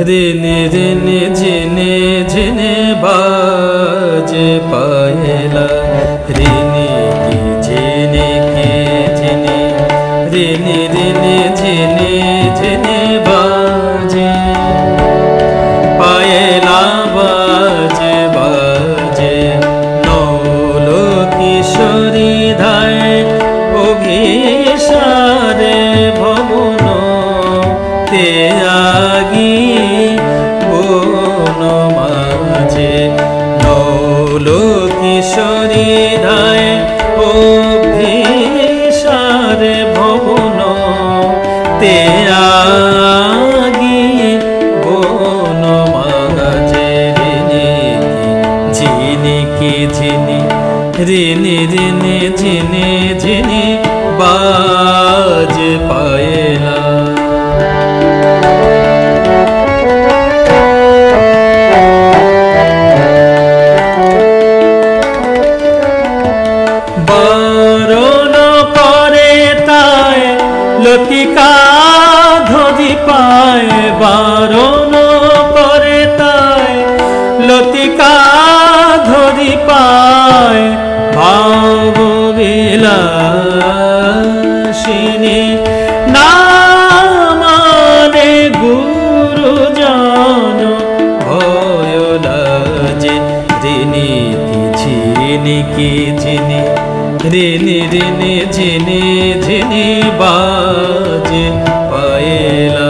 ऋनि ऋनि झिनि झिनि बाजे पायला ऋनि की झिनि ऋनि ऋनि झिनि झिनि बाजे पायला बाजे बाजे नौलो किशोरी धाय অভিসারে ভবন তে আগি বন মাঝে নৌলো কিশোরী ধায় অভিসারে ভবন তে আগি বন মাঝে ঝিনিকি ঝিনি ঋনি ঋনি ঝিনি ঝিনি বাজ পায়লা বরণ করে তাই লতিকা ধরি পায় বারণ করে তাই লতিকা ধরি পায় ভাব বিলাসিনী নামানে গুরুজন ভয় লাজে ঋনিকি ঝিনি ঋনি ঋনি ঝিনি ঝিনি বাজে পায়লা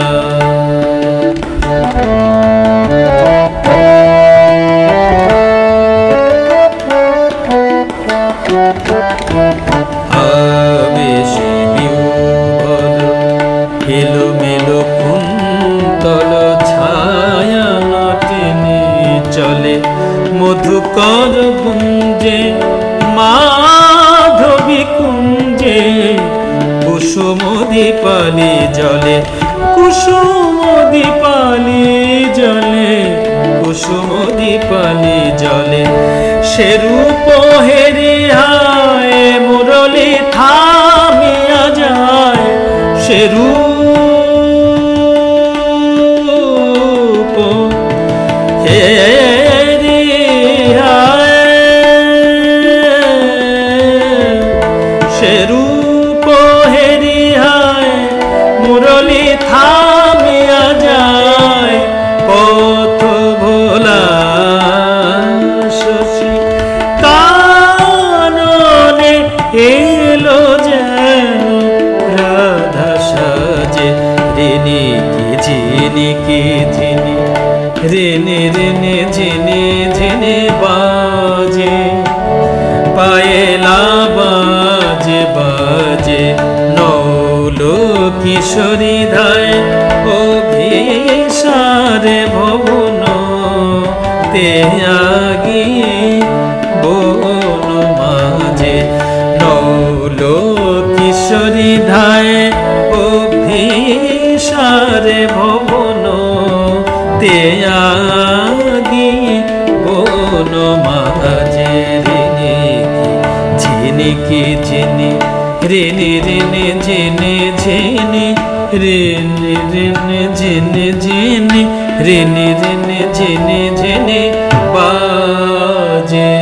আবেশে বিহ্বল এলোমেলো কুন্তল ছায়া টেনে চলে মধুকর গুঞ্জে মাধবী কুঞ্জে কুসুম দীপালি জলে কুসুম দীপালি জলে কুসুম দীপালি জলে সে রূপ হেরে হায় মুরলি থামিয়া যায় সে রূপ হেরে হায় সে রূপ হেরে হায় মুরলি থামিয়া যায় পথ ভোলা শশী কাননে এলো যেন রাধা সাজে ঋনিকি ঝিনি ঋনি ঋনি ঝিনি ঝিনি বাজে পায়লা বাজে বাজে নৌলো কিশোরী ধায় অভিসারে ভবন তে আগি বন মাঝে নৌলো কিশোরী ধায় অভিসারে ভবন তে আগি বন মাঝে ঝিনিকি ঝিনি ঋনি ঋনি ঝিনি ঝিনি ঋনি ঋনি ঝিনি ঝিনি ঋনি ঋনি ঝিনি ঝিনি বাজে